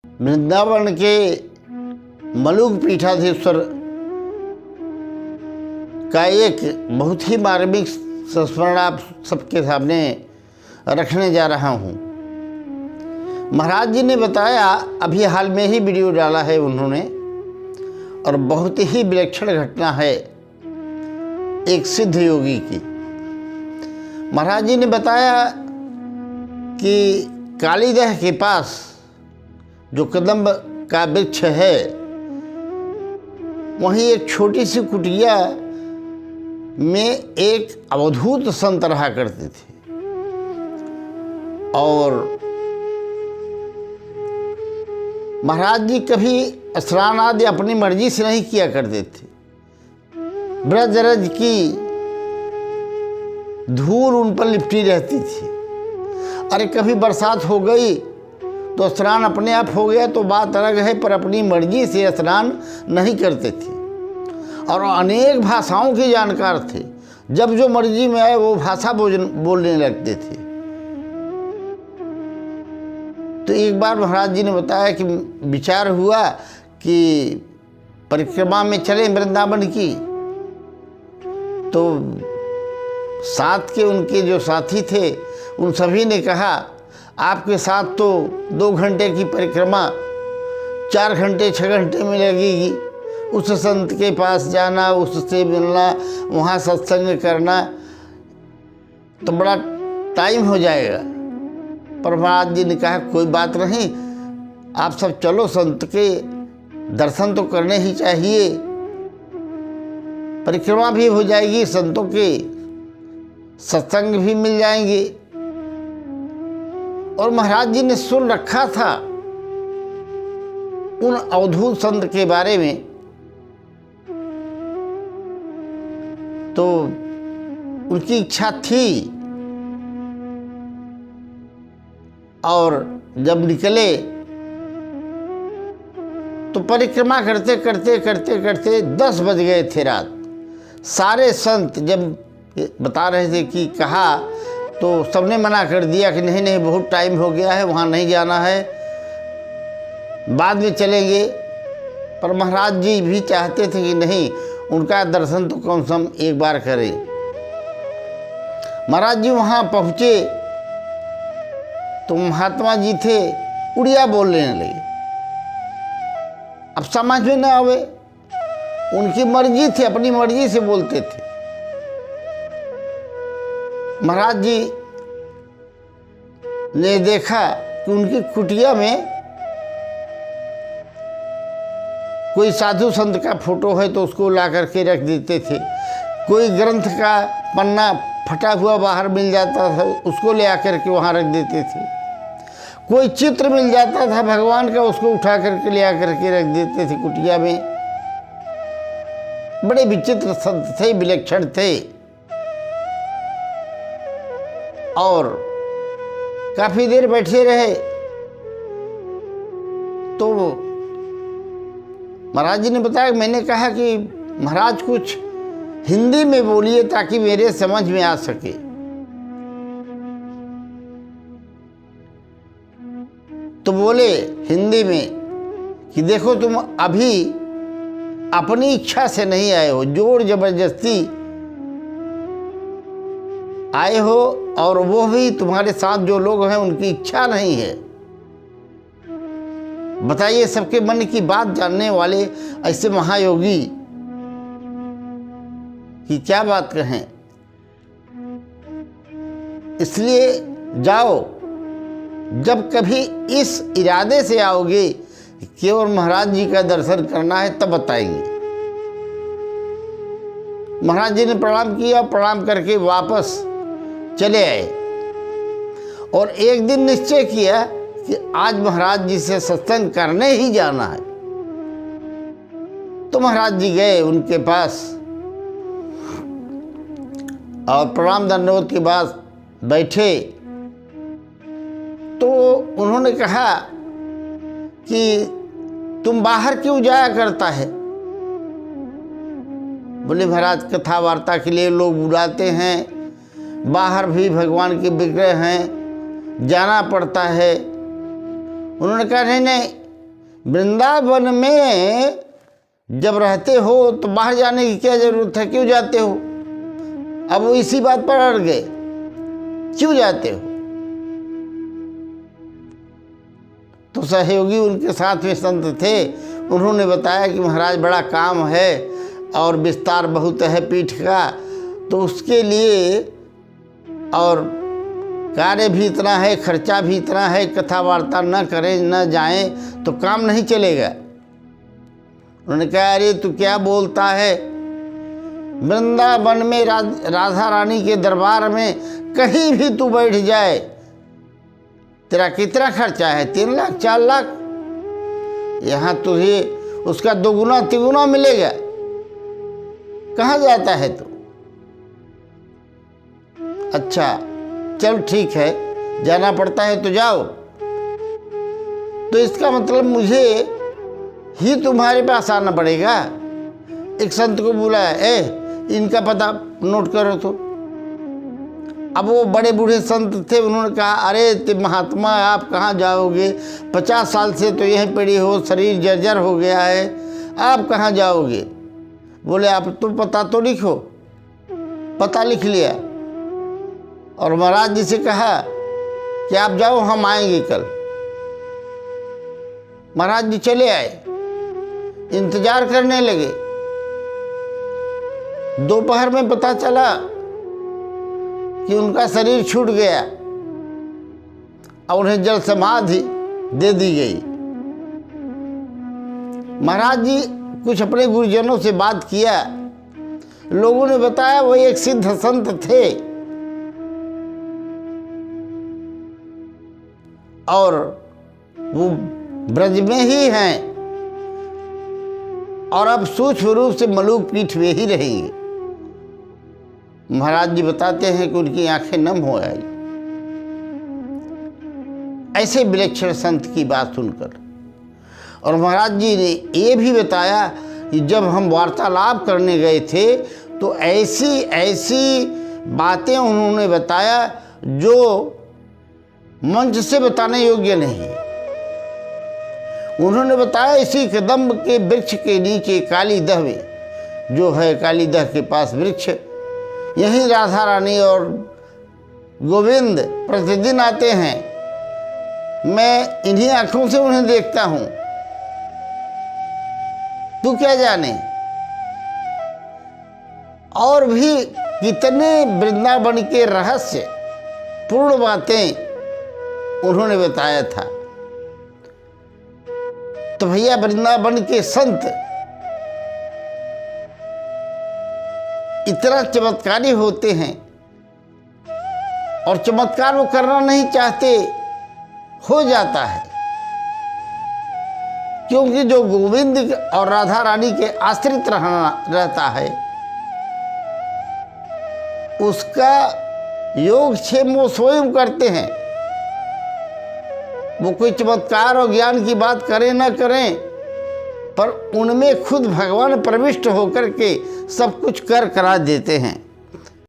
वृंदावन के मलुक पीठाधीश्वर का एक बहुत ही मार्मिक संस्मरण आप सबके सामने रखने जा रहा हूँ। महाराज जी ने बताया, अभी हाल में ही वीडियो डाला है उन्होंने, और बहुत ही विलक्षण घटना है एक सिद्ध योगी की। महाराज जी ने बताया कि कालीदह के पास जो कदम्ब का वृक्ष है, वहीं एक छोटी सी कुटिया में एक अवधूत संत रहा करते थे, और महाराज जी कभी स्नान आदि अपनी मर्जी से नहीं किया करते थे। ब्रज रज की धूल उन पर लिपटी रहती थी। अरे कभी बरसात हो गई तो स्नान अपने आप हो गया तो बात अलग है, पर अपनी मर्जी से स्नान नहीं करते थे। और अनेक भाषाओं के जानकार थे, जब जो मर्जी में आए वो भाषा बोलने लगते थे। तो एक बार महाराज जी ने बताया कि विचार हुआ कि परिक्रमा में चले वृंदावन की। तो साथ के उनके जो साथी थे उन सभी ने कहा, आपके साथ तो 2 घंटे की परिक्रमा 4 घंटे 6 घंटे में लगेगी। उस संत के पास जाना, उससे मिलना, वहाँ सत्संग करना तो बड़ा टाइम हो जाएगा। पर महाराज जी ने कहा, कोई बात नहीं, आप सब चलो, संत के दर्शन तो करने ही चाहिए, परिक्रमा भी हो जाएगी, संतों के सत्संग भी मिल जाएंगे। और महाराज जी ने सुन रखा था उन अवधूत संत के बारे में, तो उनकी इच्छा थी। और जब निकले तो परिक्रमा करते करते करते करते 10 बज गए थे रात। सारे संत जब बता रहे थे कि कहा, तो सबने मना कर दिया कि नहीं नहीं, बहुत टाइम हो गया है, वहाँ नहीं जाना है, बाद में चलेंगे। पर महाराज जी भी चाहते थे कि नहीं, उनका दर्शन तो कम से कम एक बार करें। महाराज जी वहाँ पहुँचे तो महात्मा जी थे, उड़िया बोलने लगे। अब समझ में न आवे, उनकी मर्जी थी, अपनी मर्जी से बोलते थे। महाराज जी ने देखा कि उनकी कुटिया में कोई साधु संत का फोटो है तो उसको ला करके रख देते थे। कोई ग्रंथ का पन्ना फटा हुआ बाहर मिल जाता था, उसको ले आकर के वहाँ रख देते थे। कोई चित्र मिल जाता था भगवान का, उसको उठा करके ले आकर के रख देते थे कुटिया में। बड़े विचित्र संत थे, विलक्षण थे। और काफी देर बैठे रहे तो महाराज जी ने बताया, मैंने कहा कि महाराज कुछ हिंदी में बोलिए ताकि मेरे समझ में आ सके। तो बोले हिंदी में कि देखो, तुम अभी अपनी इच्छा से नहीं आए हो, जोर जबरदस्ती आए हो, और वो भी तुम्हारे साथ जो लोग हैं उनकी इच्छा नहीं है। बताइए, सबके मन की बात जानने वाले ऐसे महायोगी कि क्या बात कहें। इसलिए जाओ, जब कभी इस इरादे से आओगे कि केवल महाराज जी का दर्शन करना है, तब बताएंगे। महाराज जी ने प्रणाम किया, प्रणाम करके वापस चले आए। और एक दिन निश्चय किया कि आज महाराज जी से सत्संग करने ही जाना है। तो महाराज जी गए उनके पास और प्रणाम दंडवत के बाद बैठे। तो उन्होंने कहा कि तुम बाहर क्यों जाया करता है? बोले, महाराज कथा वार्ता के लिए लोग बुलाते हैं, बाहर भी भगवान के विग्रह हैं, जाना पड़ता है। उन्होंने कहा, नहीं नहीं, वृंदावन में जब रहते हो तो बाहर जाने की क्या जरूरत है, क्यों जाते हो? अब वो इसी बात पर अड़ गए, क्यों जाते हो? तो सहयोगी उनके साथ में संत थे, उन्होंने बताया कि महाराज बड़ा काम है और विस्तार बहुत है पीठ का, तो उसके लिए और कार्य भी इतना है, खर्चा भी इतना है, कथा वार्ता न करें न जाएं तो काम नहीं चलेगा। उन्होंने कहा अरे तू क्या बोलता है, वृंदावन में राधा रानी के दरबार में कहीं भी तू बैठ जाए, तेरा कितना खर्चा है, 3 लाख 4 लाख, यहाँ तुझे उसका 2 गुना 3 गुना मिलेगा। कहाँ जाता है तू? अच्छा चल ठीक है, जाना पड़ता है तो जाओ। तो इसका मतलब मुझे ही तुम्हारे पास आना पड़ेगा। एक संत को बुलाया, इनका पता नोट करो तो। अब वो बड़े बूढ़े संत थे, उन्होंने कहा अरे ते महात्मा आप कहाँ जाओगे, 50 साल से तो यहीं पड़ी हो, शरीर जर्जर हो गया है, आप कहाँ जाओगे? बोले आप तो पता तो लिखो। पता लिख लिया और महाराज जी से कहा कि आप जाओ, हम आएंगे कल। महाराज जी चले आए, इंतजार करने लगे। दोपहर में पता चला कि उनका शरीर छूट गया और उन्हें जल समाधि दे दी गई। महाराज जी कुछ अपने गुरुजनों से बात किया, लोगों ने बताया वो एक सिद्ध संत थे और वो ब्रज में ही हैं और अब सूक्ष्म रूप से मलूक पीठ में ही रहेंगे। महाराज जी बताते हैं कि उनकी आंखें नम हो आई ऐसे विलक्षण संत की बात सुनकर। और महाराज जी ने ये भी बताया कि जब हम वार्तालाप करने गए थे तो ऐसी ऐसी बातें उन्होंने बताया जो मंच से बताने योग्य नहीं। उन्होंने बताया इसी कदम्ब के वृक्ष के नीचे कालीदह में, जो है कालीदह के पास वृक्ष, यहीं राधा रानी और गोविंद प्रतिदिन आते हैं। मैं इन्हीं आंखों से उन्हें देखता हूं, तू क्या जाने। और भी कितने वृंदावन के रहस्य पूर्ण बातें उन्होंने बताया था। तो भैया वृंदावन के संत इतना चमत्कारी होते हैं और चमत्कार वो करना नहीं चाहते, हो जाता है। क्योंकि जो गोविंद और राधा रानी के आश्रित रहता है उसका योगक्षेम वो स्वयं करते हैं। वो कोई चमत्कार और ज्ञान की बात करें ना करें, पर उनमें खुद भगवान प्रविष्ट होकर के सब कुछ कर करा देते हैं।